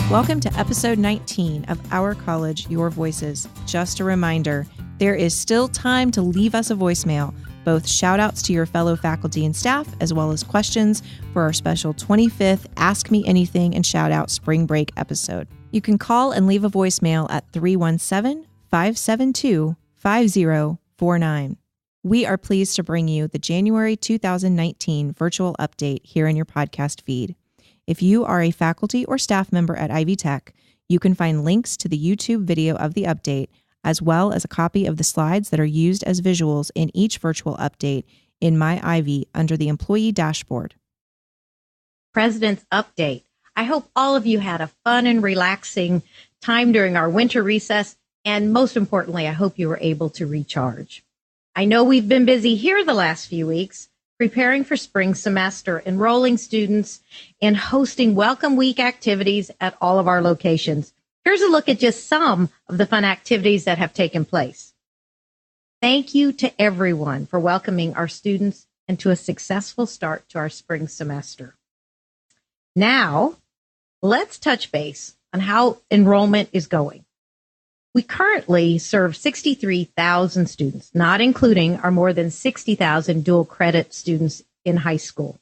Welcome to episode 19 of Our College, Your Voices. Just a reminder, there is still time to leave us a voicemail, both shout outs to your fellow faculty and staff, as well as questions for our special 25th Ask Me Anything and Shout Out Spring Break episode. You can call and leave a voicemail at 317-572-5049. We are pleased to bring you the January 2019 virtual update here in your podcast feed. If you are a faculty or staff member at Ivy Tech, you can find links to the YouTube video of the update, as well as a copy of the slides that are used as visuals in each virtual update in MyIvy under the employee dashboard. President's Update. I hope all of you had a fun and relaxing time during our winter recess, and most importantly, I hope you were able to recharge. I know we've been busy here the last few weeks, preparing for spring semester, enrolling students, and hosting Welcome Week activities at all of our locations. Here's a look at just some of the fun activities that have taken place. Thank you to everyone for welcoming our students and to a successful start to our spring semester. Now, let's touch base on how enrollment is going. We currently serve 63,000 students, not including our more than 60,000 dual credit students in high school.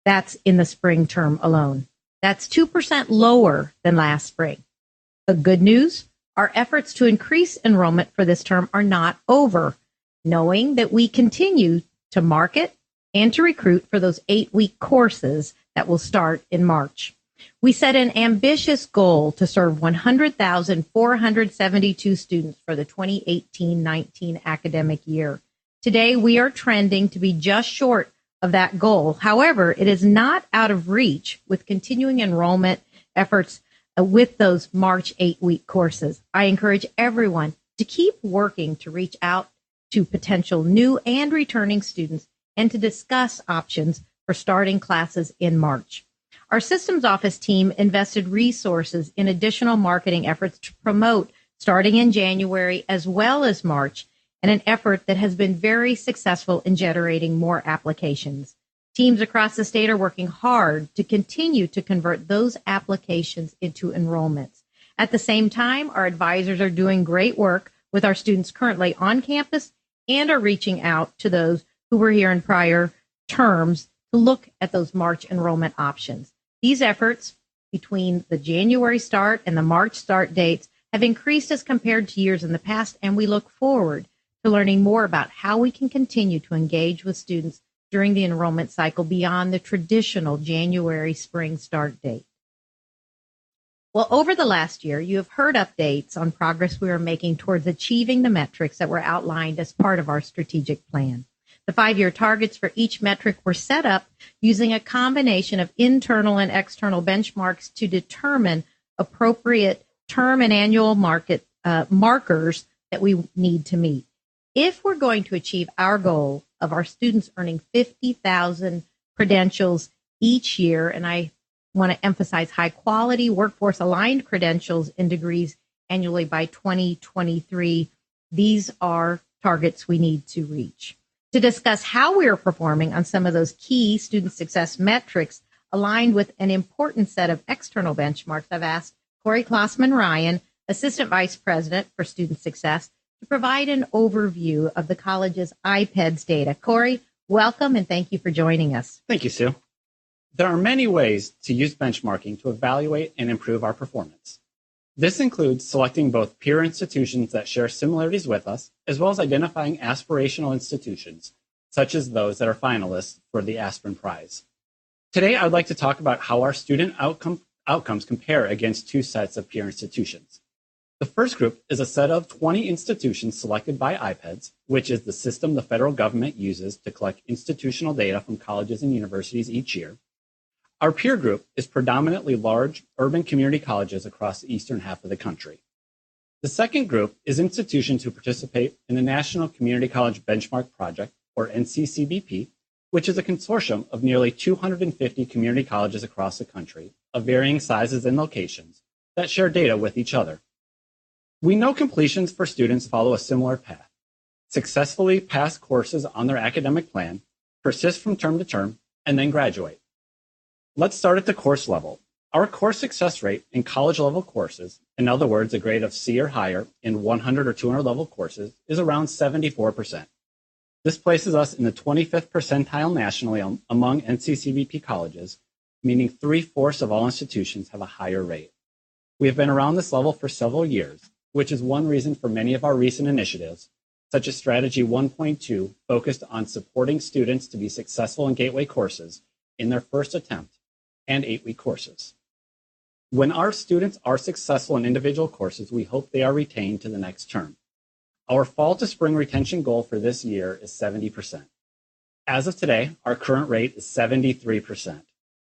That's in the spring term alone. That's 2% lower than last spring. The good news, our efforts to increase enrollment for this term are not over, knowing that we continue to market and to recruit for those 8-week courses that will start in March. We set an ambitious goal to serve 100,472 students for the 2018-19 academic year. Today, we are trending to be just short of that goal. However, it is not out of reach with continuing enrollment efforts with those March 8-week courses. I encourage everyone to keep working to reach out to potential new and returning students and to discuss options for starting classes in March. Our systems office team invested resources in additional marketing efforts to promote starting in January as well as March, and an effort that has been very successful in generating more applications. Teams across the state are working hard to continue to convert those applications into enrollments. At the same time, our advisors are doing great work with our students currently on campus and are reaching out to those who were here in prior terms to look at those March enrollment options. These efforts between the January start and the March start dates have increased as compared to years in the past, and we look forward to learning more about how we can continue to engage with students during the enrollment cycle beyond the traditional January spring start date. Well, over the last year, you have heard updates on progress we are making towards achieving the metrics that were outlined as part of our strategic plan. The 5-year targets for each metric were set up using a combination of internal and external benchmarks to determine appropriate term and annual markers that we need to meet. If we're going to achieve our goal of our students earning 50,000 credentials each year, and I want to emphasize high quality workforce aligned credentials and degrees annually by 2023, these are targets we need to reach. To discuss how we are performing on some of those key student success metrics aligned with an important set of external benchmarks, I've asked Corey Klossman-Ryan, Assistant Vice President for Student Success, to provide an overview of the college's IPEDS data. Corey, welcome and thank you for joining us. Thank you, Sue. There are many ways to use benchmarking to evaluate and improve our performance. This includes selecting both peer institutions that share similarities with us, as well as identifying aspirational institutions, such as those that are finalists for the Aspen Prize. Today, I'd like to talk about how our student outcomes compare against two sets of peer institutions. The first group is a set of 20 institutions selected by IPEDS, which is the system the federal government uses to collect institutional data from colleges and universities each year. Our peer group is predominantly large urban community colleges across the eastern half of the country. The second group is institutions who participate in the National Community College Benchmark Project, or NCCBP, which is a consortium of nearly 250 community colleges across the country of varying sizes and locations that share data with each other. We know completions for students follow a similar path: successfully pass courses on their academic plan, persist from term to term, and then graduate. Let's start at the course level. Our course success rate in college-level courses, in other words, a grade of C or higher in 100 or 200 level courses, is around 74%. This places us in the 25th percentile nationally among NCCVP colleges, meaning 3/4 of all institutions have a higher rate. We have been around this level for several years, which is one reason for many of our recent initiatives, such as Strategy 1.2, focused on supporting students to be successful in gateway courses in their first attempt, and 8-week courses. When our students are successful in individual courses, we hope they are retained to the next term. Our fall to spring retention goal for this year is 70%. As of today, our current rate is 73%.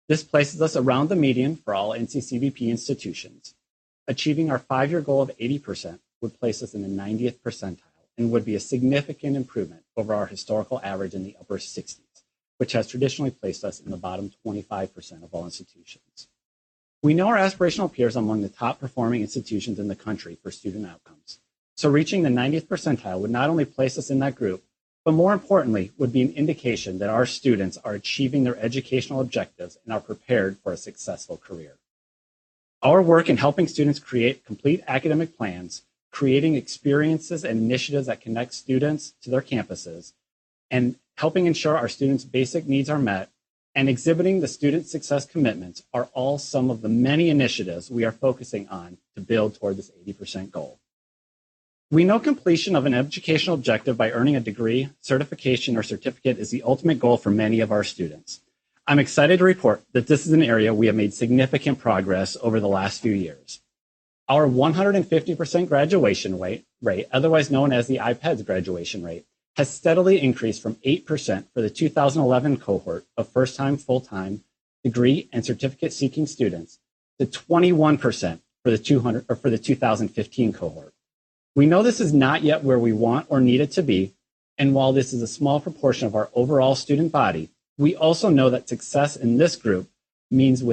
This places us around the median for all NCCVP institutions. Achieving our 5-year goal of 80% would place us in the 90th percentile and would be a significant improvement over our historical average in the upper 60s, which has traditionally placed us in the bottom 25% of all institutions. We know our aspirational peers among the top performing institutions in the country for student outcomes. So reaching the 90th percentile would not only place us in that group, but more importantly, would be an indication that our students are achieving their educational objectives and are prepared for a successful career. Our work in helping students create complete academic plans, creating experiences and initiatives that connect students to their campuses, and helping ensure our students' basic needs are met, and exhibiting the student success commitments are all some of the many initiatives we are focusing on to build toward this 80% goal. We know completion of an educational objective by earning a degree, certification, or certificate is the ultimate goal for many of our students. I'm excited to report that this is an area we have made significant progress over the last few years. Our 150% graduation rate, otherwise known as the IPEDS graduation rate, has steadily increased from 8% for the 2011 cohort of first-time, full-time, degree, and certificate-seeking students to 21% for the 2015 cohort. We know this is not yet where we want or need it to be, and while this is a small proportion of our overall student body, we also know that success in this group means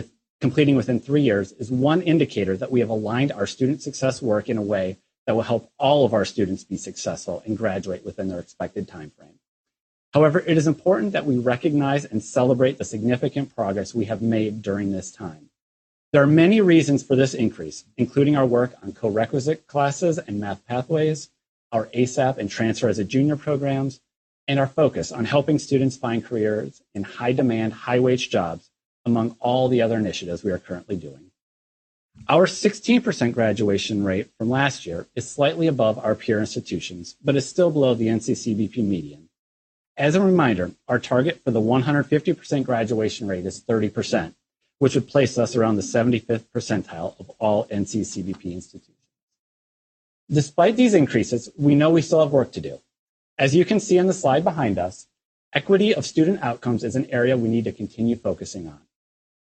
completing within 3 years is one indicator that we have aligned our student success work in a way that will help all of our students be successful and graduate within their expected time frame. However, it is important that we recognize and celebrate the significant progress we have made during this time. There are many reasons for this increase, including our work on co-requisite classes and math pathways, our ASAP and transfer as a junior programs, and our focus on helping students find careers in high-demand, high-wage jobs, among all the other initiatives we are currently doing. Our 16% graduation rate from last year is slightly above our peer institutions, but is still below the NCCVP median. As a reminder, our target for the 150% graduation rate is 30%, which would place us around the 75th percentile of all NCCVP institutions. Despite these increases, we know we still have work to do. As you can see on the slide behind us, equity of student outcomes is an area we need to continue focusing on.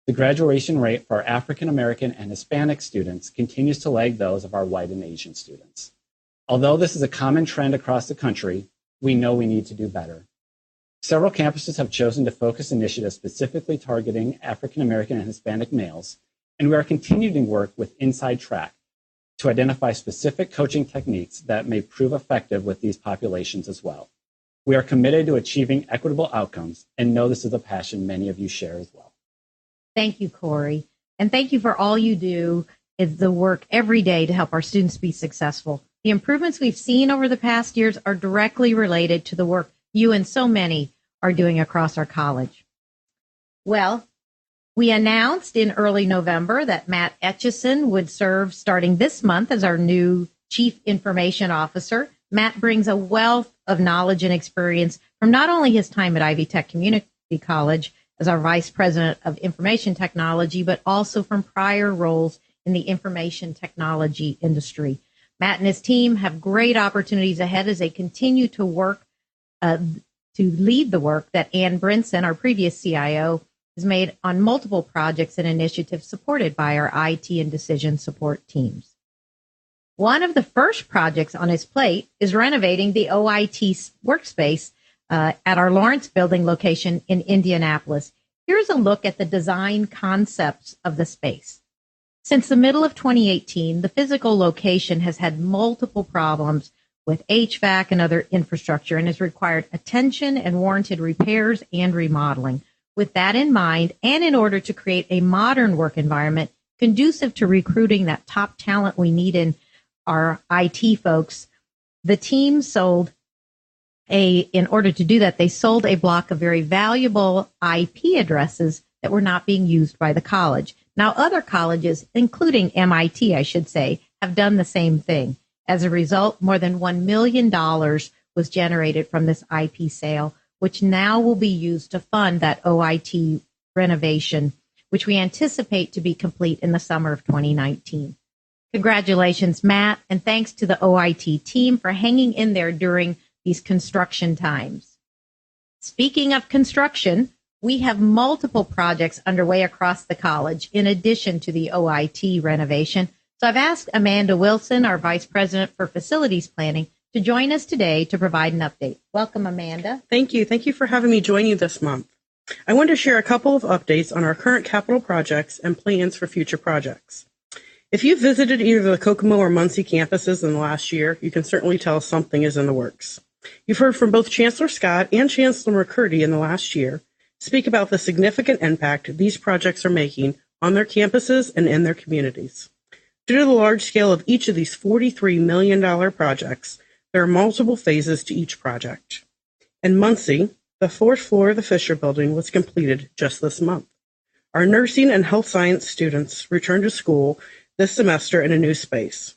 The graduation rate for our African American and Hispanic students continues to lag those of our white and Asian students. Although this is a common trend across the country, we know we need to do better. Several campuses have chosen to focus initiatives specifically targeting African American and Hispanic males, and we are continuing work with Inside Track to identify specific coaching techniques that may prove effective with these populations as well. We are committed to achieving equitable outcomes and know this is a passion many of you share as well. Thank you, Corey. And thank you for all you do is the work every day to help our students be successful. The improvements we've seen over the past years are directly related to the work you and so many are doing across our college. Well, we announced in early November that Matt Etchison would serve starting this month as our new Chief Information Officer. Matt brings a wealth of knowledge and experience from not only his time at Ivy Tech Community College as our Vice President of Information Technology, but also from prior roles in the information technology industry. Matt and his team have great opportunities ahead as they continue to work to lead the work that Ann Brinson, our previous CIO, has made on multiple projects and initiatives supported by our IT and decision support teams. One of the first projects on his plate is renovating the OIT workspace at our Lawrence Building location in Indianapolis. Here's a look at the design concepts of the space. Since the middle of 2018, the physical location has had multiple problems with HVAC and other infrastructure and has required attention and warranted repairs and remodeling. With that in mind, and in order to create a modern work environment, conducive to recruiting that top talent we need in our IT folks, the team in order to do that, they sold a block of very valuable IP addresses that were not being used by the college. Now, other colleges, including MIT, I should say, have done the same thing. As a result, more than $1 million was generated from this IP sale, which now will be used to fund that OIT renovation, which we anticipate to be complete in the summer of 2019. Congratulations, Matt, and thanks to the OIT team for hanging in there during these construction times. Speaking of construction, we have multiple projects underway across the college in addition to the OIT renovation. So I've asked Amanda Wilson, our Vice President for Facilities Planning, to join us today to provide an update. Welcome, Amanda. Thank you. Thank you for having me join you this month. I want to share a couple of updates on our current capital projects and plans for future projects. If you've visited either the Kokomo or Muncie campuses in the last year, you can certainly tell something is in the works. You've heard from both Chancellor Scott and Chancellor McCurdy in the last year speak about the significant impact these projects are making on their campuses and in their communities. Due to the large scale of each of these $43 million projects, there are multiple phases to each project. In Muncie, the fourth floor of the Fisher Building was completed just this month. Our nursing and health science students returned to school this semester in a new space.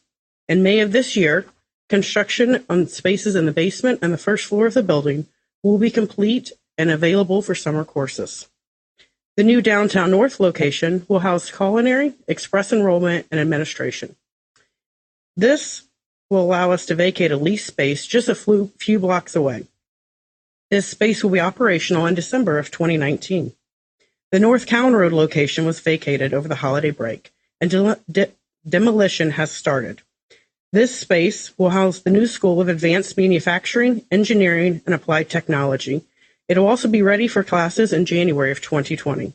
In May of this year, construction on spaces in the basement and the first floor of the building will be complete and available for summer courses. The new Downtown North location will house culinary, express enrollment, and administration. This will allow us to vacate a leased space just a few blocks away. This space will be operational in December of 2019. The North Cowan Road location was vacated over the holiday break, and demolition has started. This space will house the new School of Advanced Manufacturing, Engineering, and Applied Technology. It will also be ready for classes in January of 2020.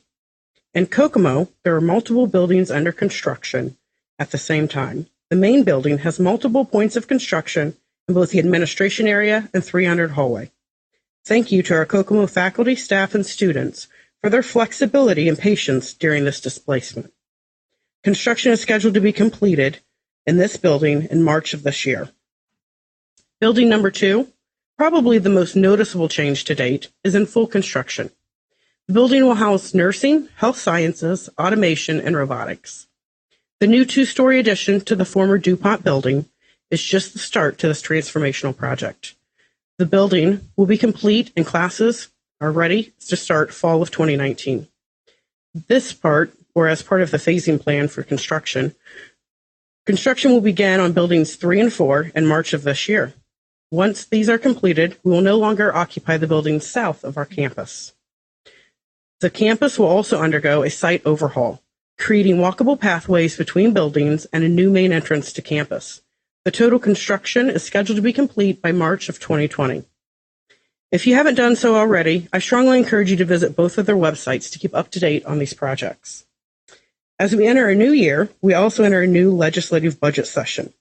In Kokomo, there are multiple buildings under construction at the same time. The main building has multiple points of construction in both the administration area and 300 hallway. Thank you to our Kokomo faculty, staff, and students for their flexibility and patience during this displacement. Construction is scheduled to be completed in this building in March of this year. Building number 2, probably the most noticeable change to date, is in full construction. The building will house nursing, health sciences, automation, and robotics. The new 2-story addition to the former DuPont building is just the start to this transformational project. The building will be complete and classes are ready to start fall of 2019. This part, or as part of the phasing plan for construction will begin on buildings 3 and 4 in March of this year. Once these are completed, we will no longer occupy the buildings south of our campus. The campus will also undergo a site overhaul, creating walkable pathways between buildings and a new main entrance to campus. The total construction is scheduled to be complete by March of 2020. If you haven't done so already, I strongly encourage you to visit both of their websites to keep up to date on these projects. As we enter a new year, we also enter a new legislative budget session.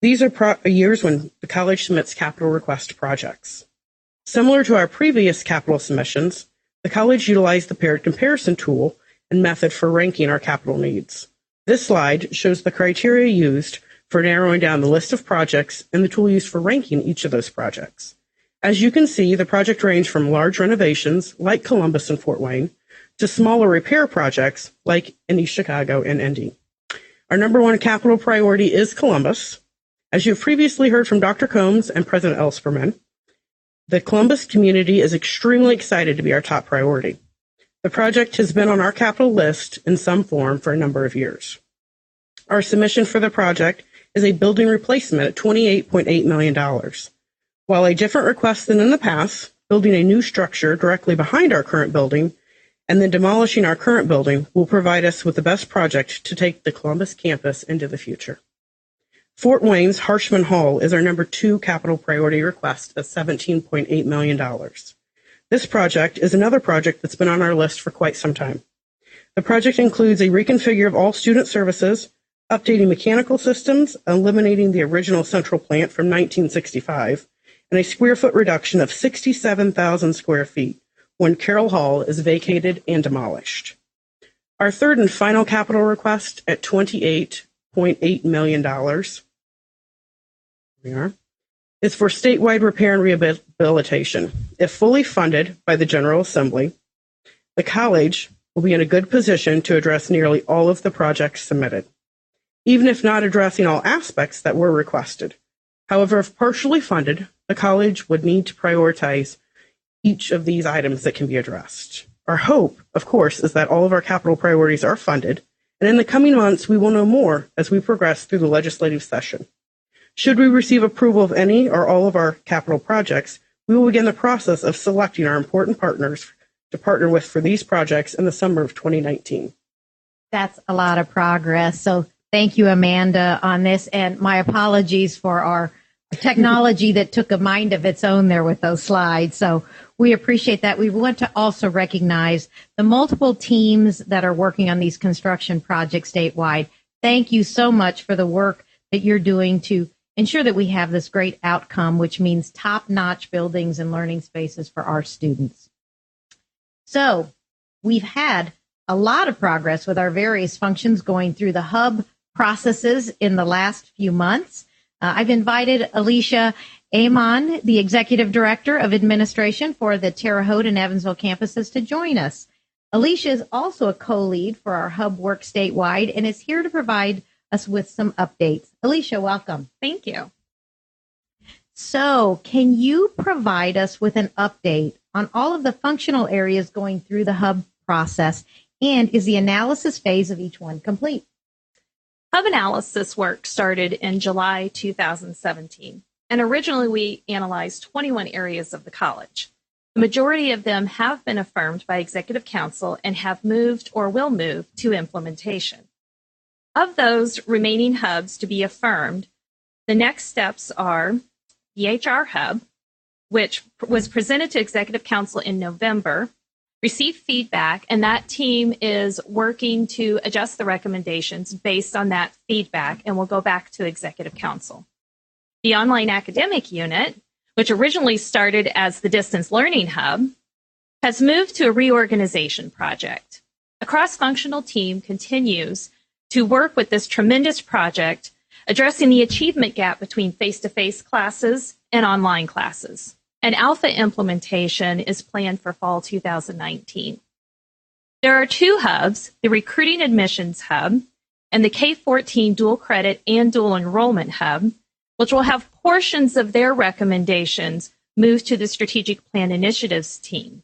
These are years when the college submits capital request projects. Similar to our previous capital submissions, the college utilized the paired comparison tool and method for ranking our capital needs. This slide shows the criteria used for narrowing down the list of projects and the tool used for ranking each of those projects. As you can see, the project range from large renovations, like Columbus and Fort Wayne, to smaller repair projects, like in East Chicago and Indy. Our number 1 capital priority is Columbus. As you have previously heard from Dr. Combs and President Elsperman, the Columbus community is extremely excited to be our top priority. The project has been on our capital list in some form for a number of years. Our submission for the project is a building replacement at $28.8 million. While a different request than in the past, building a new structure directly behind our current building and then demolishing our current building will provide us with the best project to take the Columbus campus into the future. Fort Wayne's Harshman Hall is our number 2 capital priority request at $17.8 million. This project is another project that's been on our list for quite some time. The project includes a reconfigure of all student services, updating mechanical systems, eliminating the original central plant from 1965, and a square foot reduction of 67,000 square feet when Carroll Hall is vacated and demolished. Our third and final capital request at $28.8 million is for statewide repair and rehabilitation. If fully funded by the General Assembly, the college will be in a good position to address nearly all of the projects submitted, even if not addressing all aspects that were requested. However, if partially funded, the college would need to prioritize each of these items that can be addressed. Our hope, of course, is that all of our capital priorities are funded, and in the coming months, we will know more as we progress through the legislative session. Should we receive approval of any or all of our capital projects, we will begin the process of selecting our important partners to partner with for these projects in the summer of 2019. That's a lot of progress. So thank you, Amanda, on this. And my apologies for our technology that took a mind of its own there with those slides. So we appreciate that. We want to also recognize the multiple teams that are working on these construction projects statewide. Thank you so much for the work that you're doing to ensure that we have this great outcome, which means top-notch buildings and learning spaces for our students. So we've had a lot of progress with our various functions going through the hub processes in the last few months. I've invited Alicia Amon, the Executive Director of Administration for the Terre Haute and Evansville campuses, to join us. Alicia is also a co-lead for our hub work statewide and is here to provide us with some updates. Alicia, welcome. Thank you. So can you provide us with an update on all of the functional areas going through the hub process, and is the analysis phase of each one complete? Hub analysis work started in July 2017, and originally we analyzed 21 areas of the college. The majority of them have been affirmed by Executive Council and have moved or will move to implementation. Of those remaining hubs to be affirmed, the next steps are the HR Hub, which was presented to Executive Council in November, received feedback, and that team is working to adjust the recommendations based on that feedback, and will go back to Executive Council. The Online Academic Unit, which originally started as the Distance Learning Hub, has moved to a reorganization project. A cross-functional team continues to work with this tremendous project, addressing the achievement gap between face-to-face classes and online classes. An alpha implementation is planned for fall 2019. There are two hubs, the Recruiting Admissions Hub and the K-14 Dual Credit and Dual Enrollment Hub, which will have portions of their recommendations moved to the Strategic Plan Initiatives team.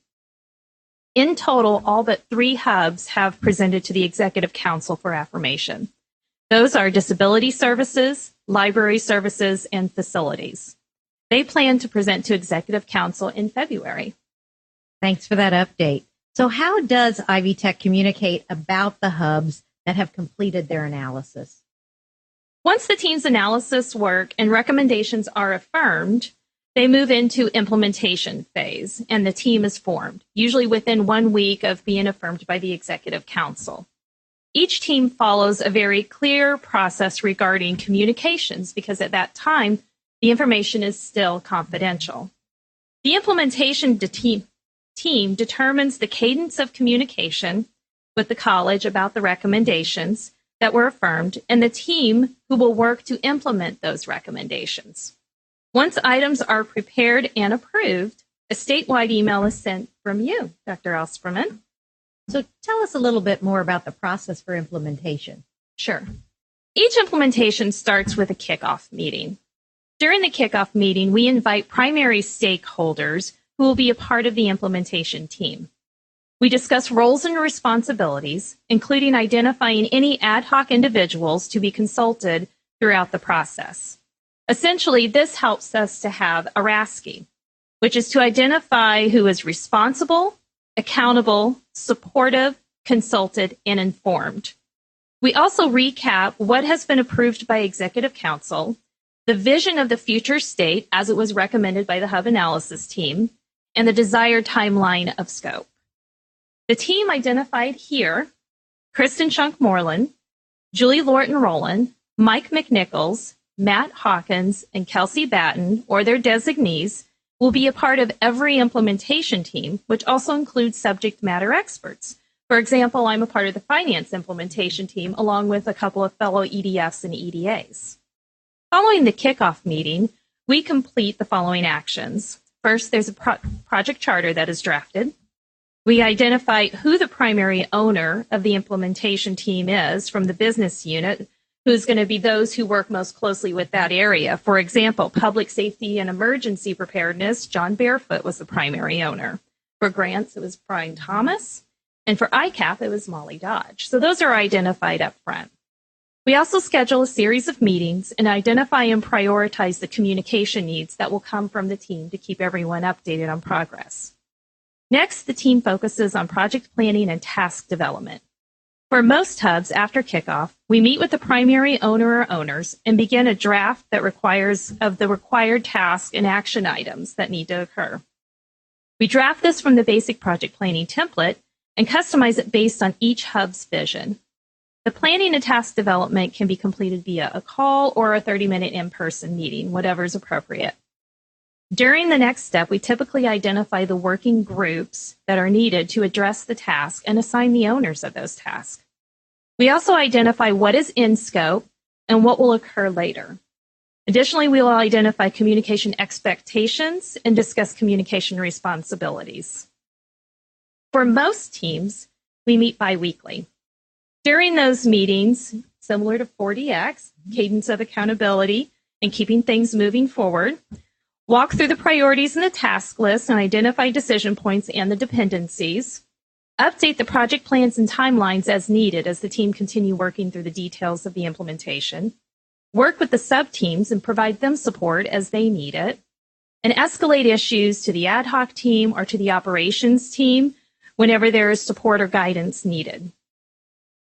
In total, all but 3 hubs have presented to the Executive Council for affirmation. Those are Disability Services, Library Services, and Facilities. They plan to present to Executive Council in February. Thanks for that update. So how does Ivy Tech communicate about the hubs that have completed their analysis? Once the team's analysis work and recommendations are affirmed, they move into implementation phase, and the team is formed, usually within 1 week of being affirmed by the Executive Council. Each team follows a very clear process regarding communications, because at that time, the information is still confidential. The implementation team determines the cadence of communication with the college about the recommendations that were affirmed, and the team who will work to implement those recommendations. Once items are prepared and approved, a statewide email is sent from you, Dr. Osperman. So tell us a little bit more about the process for implementation. Sure. Each implementation starts with a kickoff meeting. During the kickoff meeting, we invite primary stakeholders who will be a part of the implementation team. We discuss roles and responsibilities, including identifying any ad hoc individuals to be consulted throughout the process. Essentially, this helps us to have a RASCI, which is to identify who is responsible, accountable, supportive, consulted, and informed. We also recap what has been approved by Executive Council, the vision of the future state as it was recommended by the Hub Analysis team, and the desired timeline of scope. The team identified here, Kristen Shunk-Moreland, Julie Lorton-Rowland, Mike McNichols, Matt Hawkins, and Kelsey Batten, or their designees, will be a part of every implementation team, which also includes subject matter experts, For example, I'm a part of the finance implementation team along with a couple of fellow EDFs and EDAs. Following the kickoff meeting, we complete the following actions. First, there's a project charter that is drafted. We identify who the primary owner of the implementation team is from the business unit, who's going to be those who work most closely with that area. For example, public safety and emergency preparedness, John Barefoot was the primary owner. For grants, it was Brian Thomas. And for ICAP, it was Molly Dodge. So those are identified up front. We also schedule a series of meetings and identify and prioritize the communication needs that will come from the team to keep everyone updated on progress. Next, the team focuses on project planning and task development. For most hubs after kickoff, we meet with the primary owner or owners and begin a draft that requires of the required task and action items that need to occur. We draft this from the basic project planning template and customize it based on each hub's vision. The planning and task development can be completed via a call or a 30-minute in-person meeting, whatever is appropriate. During the next step, we typically identify the working groups that are needed to address the task and assign the owners of those tasks. We also identify what is in scope and what will occur later. Additionally, we will identify communication expectations and discuss communication responsibilities. For most teams, we meet biweekly. During those meetings, similar to 4DX, cadence of accountability and keeping things moving forward, walk through the priorities in the task list and identify decision points and the dependencies, update the project plans and timelines as needed as the team continue working through the details of the implementation, work with the sub-teams and provide them support as they need it, and escalate issues to the ad hoc team or to the operations team whenever there is support or guidance needed.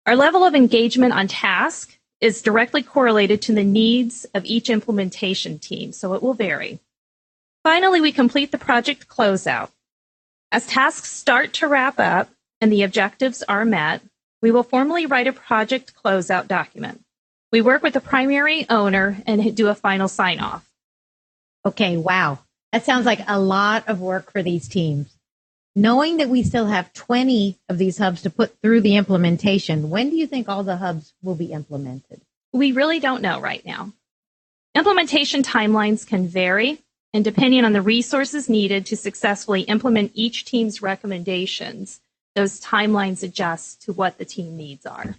Our level of engagement on task is directly correlated to the needs of each implementation team, so it will vary. Finally, we complete the project closeout. As tasks start to wrap up and the objectives are met, we will formally write a project closeout document. We work with the primary owner and do a final sign-off. Okay, wow. That sounds like a lot of work for these teams. Knowing that we still have 20 of these hubs to put through the implementation, when do you think all the hubs will be implemented? We really don't know right now. Implementation timelines can vary, and depending on the resources needed to successfully implement each team's recommendations, those timelines adjust to what the team needs are.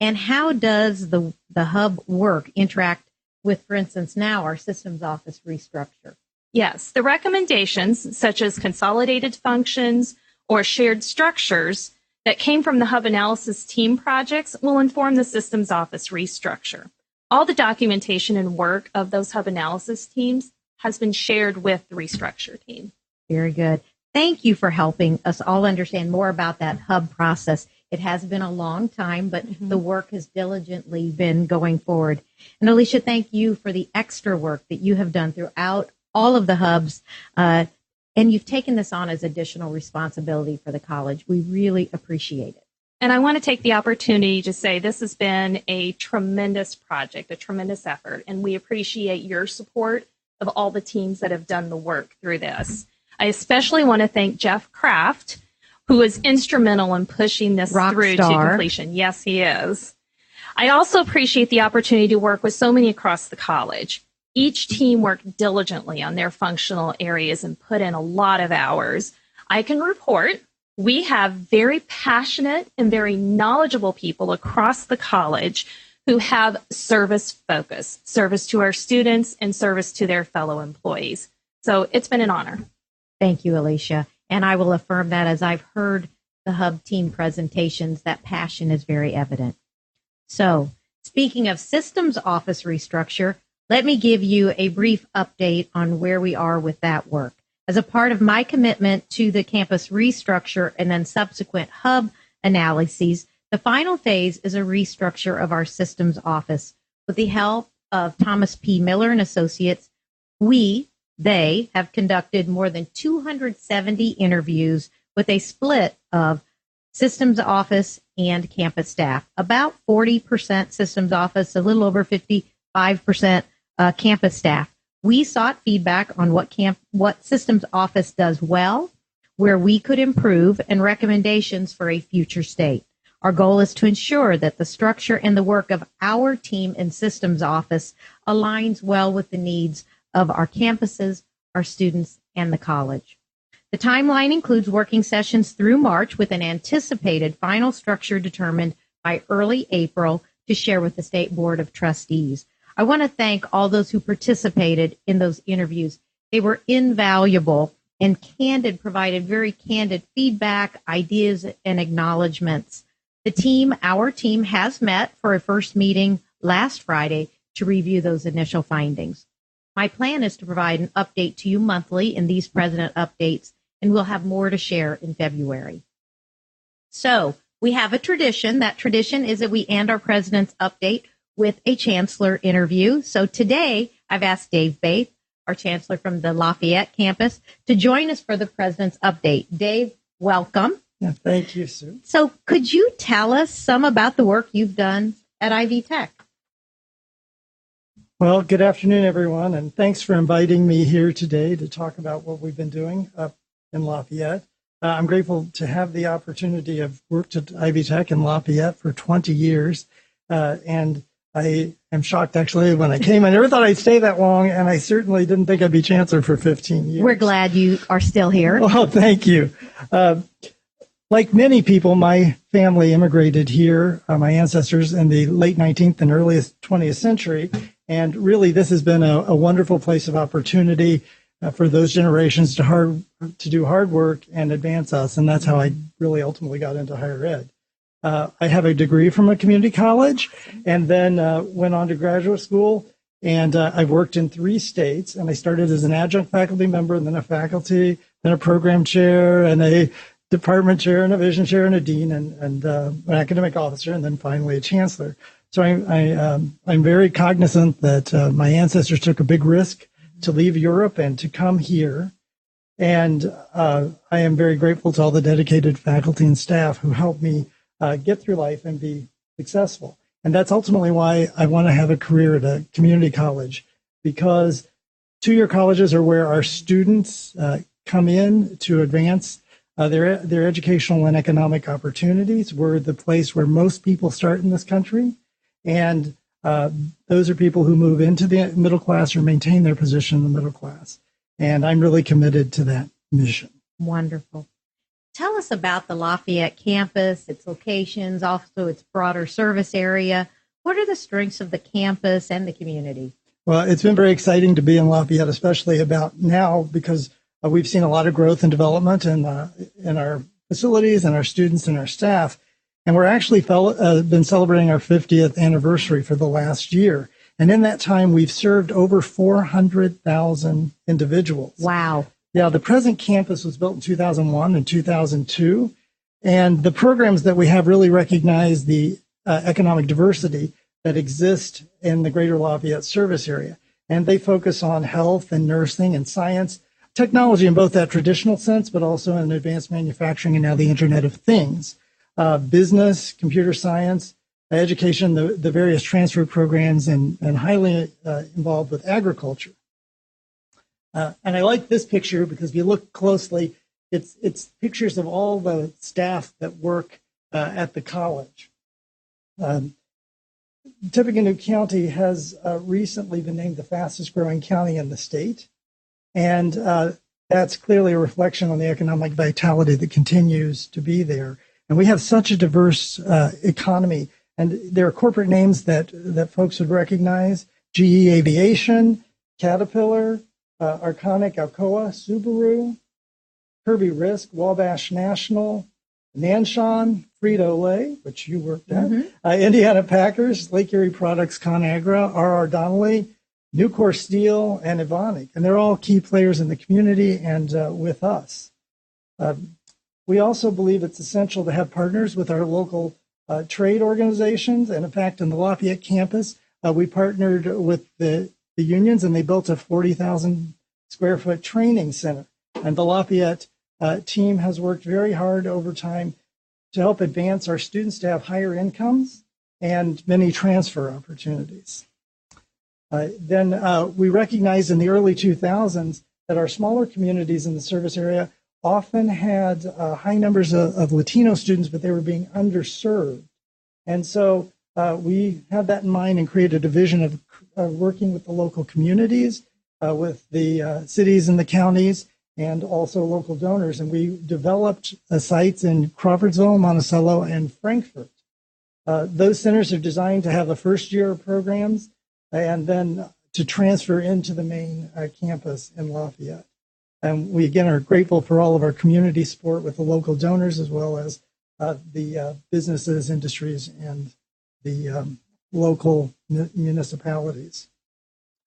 And how does the hub work interact with, for instance, now our systems office restructure? Yes, the recommendations, such as consolidated functions or shared structures that came from the hub analysis team projects, will inform the systems office restructure. All the documentation and work of those hub analysis teams has been shared with the restructure team. Very good. Thank you for helping us all understand more about that hub process. It has been a long time, but the work has diligently been going forward. And Alicia, thank you for the extra work that you have done throughout all of the hubs. And you've taken this on as additional responsibility for the college. We really appreciate it. And I want to take the opportunity to say this has been a tremendous project, a tremendous effort, and we appreciate your support of all the teams that have done the work through this. I especially want to thank Jeff Kraft, who was instrumental in pushing this through to completion. Yes, he is. I also appreciate the opportunity to work with so many across the college. Each team worked diligently on their functional areas and put in a lot of hours. I can report we have very passionate and very knowledgeable people across the college who have service focus, service to our students and service to their fellow employees. So it's been an honor. Thank you, Alicia. And I will affirm that as I've heard the hub team presentations, that passion is very evident. So speaking of systems office restructure, let me give you a brief update on where we are with that work. As a part of my commitment to the campus restructure and then subsequent hub analyses, the final phase is a restructure of our systems office. With the help of Thomas P. Miller and Associates, they have conducted more than 270 interviews with a split of systems office and campus staff. About 40% systems office, a little over 55% campus staff. We sought feedback on what systems office does well, where we could improve and recommendations for a future state. Our goal is to ensure that the structure and the work of our team and systems office aligns well with the needs of our campuses, our students, and the college. The timeline includes working sessions through March with an anticipated final structure determined by early April to share with the State Board of Trustees. I want to thank all those who participated in those interviews. They were invaluable and provided very candid feedback, ideas, and acknowledgments. Our team has met for a first meeting last Friday to review those initial findings. My plan is to provide an update to you monthly in these president updates, and we'll have more to share in February. So we have a tradition. That tradition is that we end our president's update with a chancellor interview. So today I've asked Dave Baith, our chancellor from the Lafayette campus, to join us for the president's update. Dave, welcome. Yeah, thank you, Sue. So could you tell us some about the work you've done at Ivy Tech? Well, good afternoon, everyone, and thanks for inviting me here today to talk about what we've been doing up in Lafayette. I'm grateful to have the opportunity. I've worked at Ivy Tech in Lafayette for 20 years, and I am shocked, actually, when I came. I never thought I'd stay that long, and I certainly didn't think I'd be chancellor for 15 years. We're glad you are still here. Well, thank you. Like many people, my family immigrated here, my ancestors, in the late 19th and earliest 20th century. And really, this has been a wonderful place of opportunity for those generations to do hard work and advance us. And that's how I really ultimately got into higher ed. I have a degree from a community college and then went on to graduate school. And I've worked in 3 states. And I started as an adjunct faculty member, and then a faculty, then a program chair, and a department chair, and a vision chair, and a dean, and an academic officer, and then finally a chancellor. So I'm very cognizant that my ancestors took a big risk to leave Europe and to come here. And I am very grateful to all the dedicated faculty and staff who helped me get through life and be successful. And that's ultimately why I want to have a career at a community college, because 2-year colleges are where our students come in to advance their educational and economic opportunities. We're the place where most people start in this country. And those are people who move into the middle class or maintain their position in the middle class. And I'm really committed to that mission. Wonderful. Tell us about the Lafayette campus, its locations, also its broader service area. What are the strengths of the campus and the community? Well, it's been very exciting to be in Lafayette, especially about now, because we've seen a lot of growth and development in our facilities and our students and our staff. And we're actually been celebrating our 50th anniversary for the last year. And in that time, we've served over 400,000 individuals. Wow. Yeah, the present campus was built in 2001 and 2002. And the programs that we have really recognize the economic diversity that exists in the greater Lafayette service area. And they focus on health and nursing and science, technology in both that traditional sense, but also in advanced manufacturing and now the Internet of Things. Business, computer science, education, the various transfer programs, and highly involved with agriculture. And I like this picture because if you look closely, it's pictures of all the staff that work at the college. Tippecanoe County has recently been named the fastest growing county in the state. And that's clearly a reflection on the economic vitality that continues to be there. And we have such a diverse economy. And there are corporate names that folks would recognize: GE Aviation, Caterpillar, Arconic, Alcoa, Subaru, Kirby Risk, Wabash National, Nanshan, Frito-Lay, which you worked at, Indiana Packers, Lake Erie Products, ConAgra, R.R. Donnelley, Nucor Steel, and Evonik. And they're all key players in the community and with us. We also believe it's essential to have partners with our local trade organizations. And in fact, in the Lafayette campus, we partnered with the unions, and they built a 40,000 square foot training center. And the Lafayette team has worked very hard over time to help advance our students to have higher incomes and many transfer opportunities. Then we recognized in the early 2000s that our smaller communities in the service area often had high numbers of Latino students, but they were being underserved. And so we had that in mind and created a division of working with the local communities, with the cities and the counties, and also local donors. And we developed sites in Crawfordsville, Monticello, and Frankfurt. Those centers are designed to have a first year of programs and then to transfer into the main campus in Lafayette. And we, again, are grateful for all of our community support with the local donors, as well as the businesses, industries, and the local municipalities.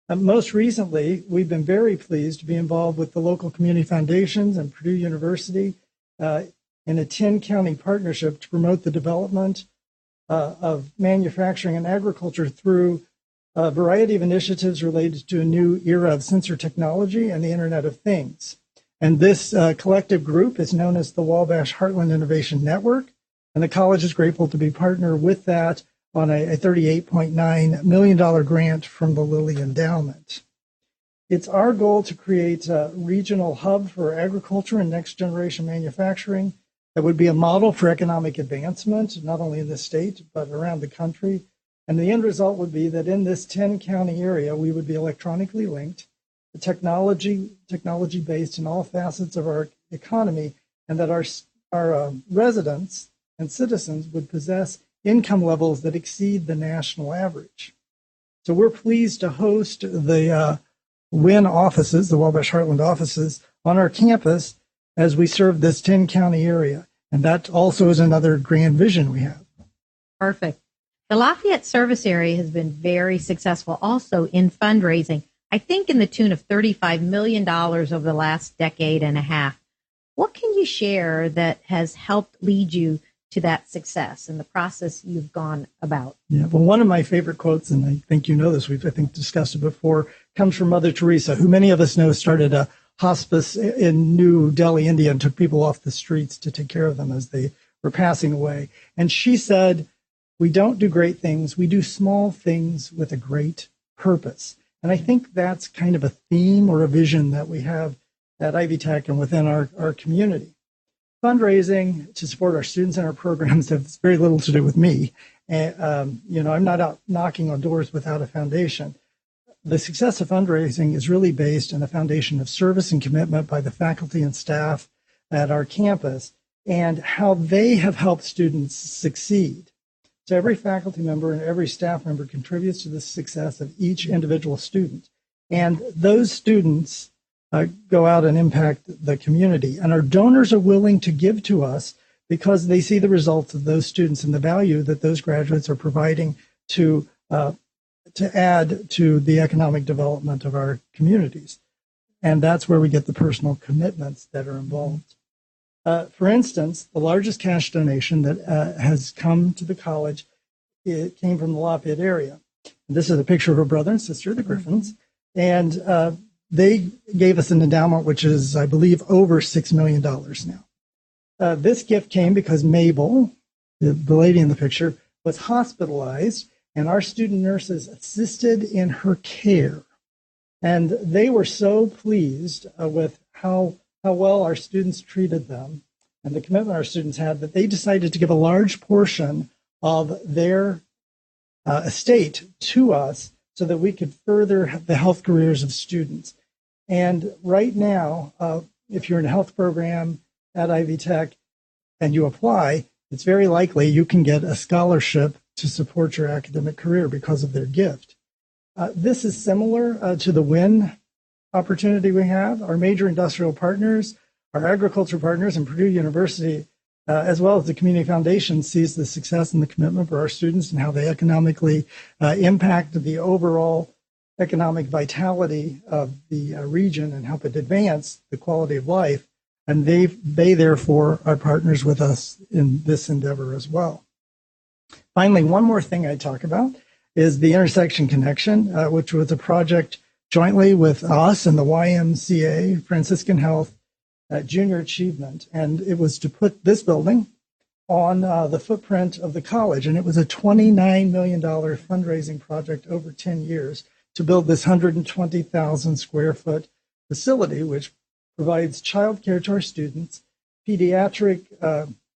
Most recently, we've been very pleased to be involved with the local community foundations and Purdue University in a 10-county partnership to promote the development of manufacturing and agriculture through a variety of initiatives related to a new era of sensor technology and the Internet of Things. And this collective group is known as the Wabash Heartland Innovation Network, and the college is grateful to be partnered with that on a $38.9 million grant from the Lilly Endowment. It's our goal to create a regional hub for agriculture and next-generation manufacturing that would be a model for economic advancement, not only in the state, but around the country. And the end result would be that in this 10-county area, we would be electronically linked, technology-based in all facets of our economy, and that our residents and citizens would possess income levels that exceed the national average. So we're pleased to host the WIN offices, the Wabash Heartland offices, on our campus as we serve this 10-county area. And that also is another grand vision we have. Perfect. The Lafayette service area has been very successful also in fundraising, I think in the tune of $35 million over the last decade and a half. What can you share that has helped lead you to that success and the process you've gone about? Yeah, well, one of my favorite quotes, and I think you know this, we've, I think, discussed it before, comes from Mother Teresa, who many of us know started a hospice in New Delhi, India, and took people off the streets to take care of them as they were passing away. And she said, "We don't do great things, we do small things with a great purpose." And I think that's kind of a theme or a vision that we have at Ivy Tech and within our community. Fundraising to support our students and our programs has very little to do with me. And, I'm not out knocking on doors without a foundation. The success of fundraising is really based on a foundation of service and commitment by the faculty and staff at our campus and how they have helped students succeed. So every faculty member and every staff member contributes to the success of each individual student. And those students go out and impact the community. And our donors are willing to give to us because they see the results of those students and the value that those graduates are providing to add to the economic development of our communities. And that's where we get the personal commitments that are involved. For instance, the largest cash donation that has come to the college, it came from the Lafayette area. This is a picture of a brother and sister, the Griffins, and they gave us an endowment which is, I believe, over $6 million now. This gift came because Mabel, the lady in the picture, was hospitalized, and our student nurses assisted in her care. And they were so pleased with how well our students treated them and the commitment our students had that they decided to give a large portion of their estate to us so that we could further the health careers of students. And right now, if you're in a health program at Ivy Tech and you apply, it's very likely you can get a scholarship to support your academic career because of their gift. This is similar to the WIN opportunity we have. Our major industrial partners, our agriculture partners, and Purdue University, as well as the Community Foundation, sees the success and the commitment for our students and how they economically impact the overall economic vitality of the region and help it advance the quality of life. And they therefore are partners with us in this endeavor as well. Finally, one more thing I talk about is the Intersection Connection, which was a project jointly with us and the YMCA, Franciscan Health, Junior Achievement. And it was to put this building on the footprint of the college. And it was a $29 million fundraising project over 10 years to build this 120,000 square foot facility, which provides childcare to our students, pediatric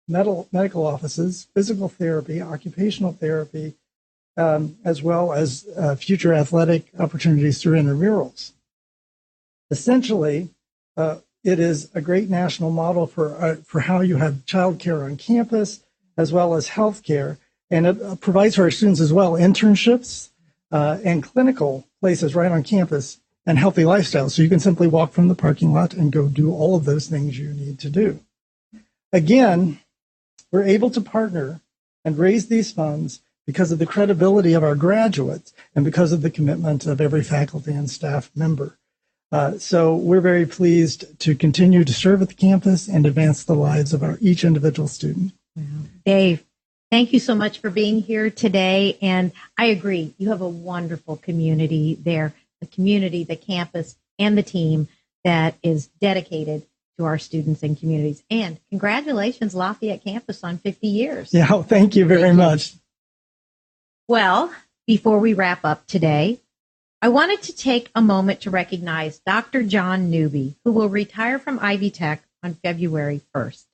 medical offices, physical therapy, occupational therapy, as well as future athletic opportunities through intramurals. Essentially, it is a great national model for how you have childcare on campus, as well as healthcare, and it provides for our students as well internships and clinical places right on campus and healthy lifestyles. So you can simply walk from the parking lot and go do all of those things you need to do. Again, we're able to partner and raise these funds because of the credibility of our graduates and because of the commitment of every faculty and staff member. So we're very pleased to continue to serve at the campus and advance the lives of each individual student. Dave, thank you so much for being here today. And I agree, you have a wonderful community there, the community, the campus, and the team that is dedicated to our students and communities. And congratulations, Lafayette campus, on 50 years. Yeah, thank you very much. Well, before we wrap up today, I wanted to take a moment to recognize Dr. John Newby, who will retire from Ivy Tech on February 1st.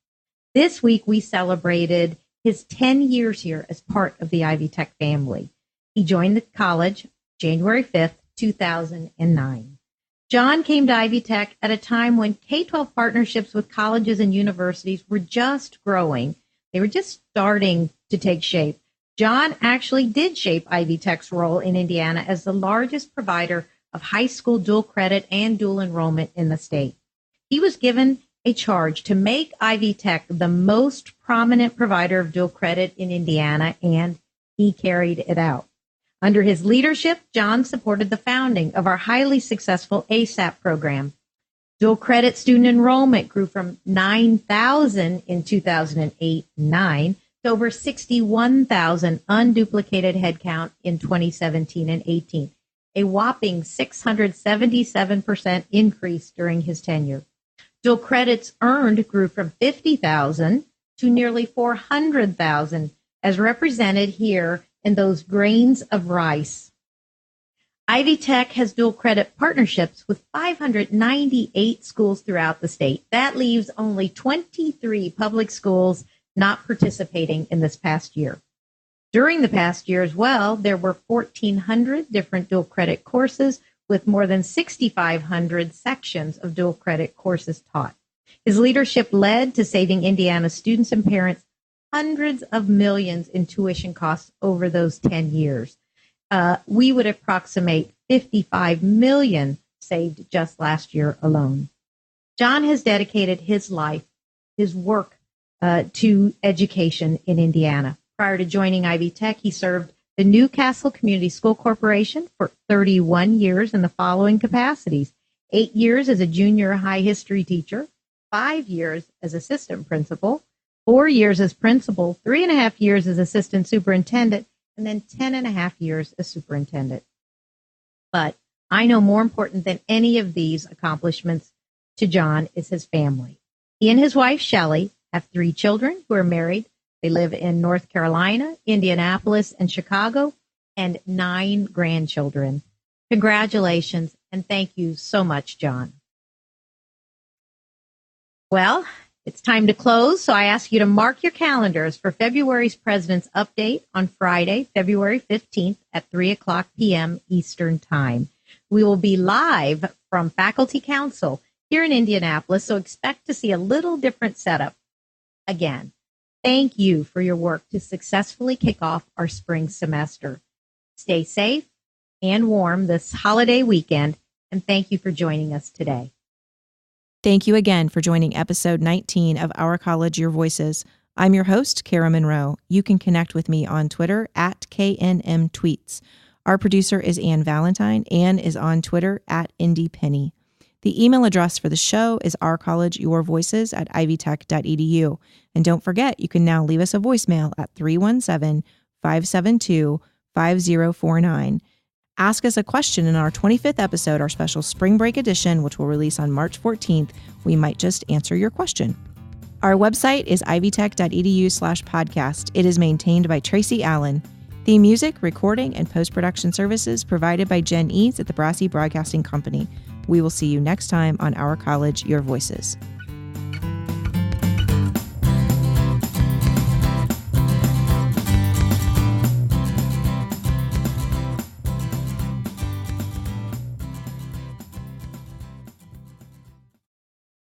This week, we celebrated his 10 years here as part of the Ivy Tech family. He joined the college January 5th, 2009. John came to Ivy Tech at a time when K-12 partnerships with colleges and universities were just growing. They were just starting to take shape. John actually did shape Ivy Tech's role in Indiana as the largest provider of high school dual credit and dual enrollment in the state. He was given a charge to make Ivy Tech the most prominent provider of dual credit in Indiana, and he carried it out. Under his leadership, John supported the founding of our highly successful ASAP program. Dual credit student enrollment grew from 9,000 in 2008-9 to over 61,000 unduplicated headcount in 2017 and 18, a whopping 677% increase during his tenure. Dual credits earned grew from 50,000 to nearly 400,000, as represented here in those grains of rice. Ivy Tech has dual credit partnerships with 598 schools throughout the state. That leaves only 23 public schools not participating in this past year. During the past year as well, there were 1,400 different dual credit courses with more than 6,500 sections of dual credit courses taught. His leadership led to saving Indiana students and parents hundreds of millions in tuition costs over those 10 years. We would approximate 55 million saved just last year alone. John has dedicated his life, his work, to education in Indiana. Prior to joining Ivy Tech, he served the Newcastle Community School Corporation for 31 years in the following capacities: 8 years as a junior high history teacher, 5 years as assistant principal, 4 years as principal, 3.5 years as assistant superintendent, and then 10.5 years as superintendent. But I know more important than any of these accomplishments to John is his family. He and his wife, Shelley, have 3 children who are married. They live in North Carolina, Indianapolis, and Chicago, and 9 grandchildren. Congratulations, and thank you so much, John. Well, it's time to close, so I ask you to mark your calendars for February's President's Update on Friday, February 15th at 3 o'clock p.m. Eastern Time. We will be live from Faculty Council here in Indianapolis, so expect to see a little different setup. Again, thank you for your work to successfully kick off our spring semester. Stay safe and warm this holiday weekend, and thank you for joining us today. Thank you again for joining episode 19 of Our College, Your Voices. I'm your host, Kara Monroe. You can connect with me on Twitter at KNMTweets. Our producer is Ann Valentine. Ann is on Twitter at IndyPenny. The email address for the show is ourcollegeyourvoices@ivytech.edu. And don't forget, you can now leave us a voicemail at 317-572-5049. Ask us a question in our 25th episode, our special spring break edition, which will release on March 14th. We might just answer your question. Our website is ivytech.edu/podcast. It is maintained by Tracy Allen. Theme music, recording, and post-production services provided by Jen Eads at the Brassy Broadcasting Company. We will see you next time on Our College, Your Voices.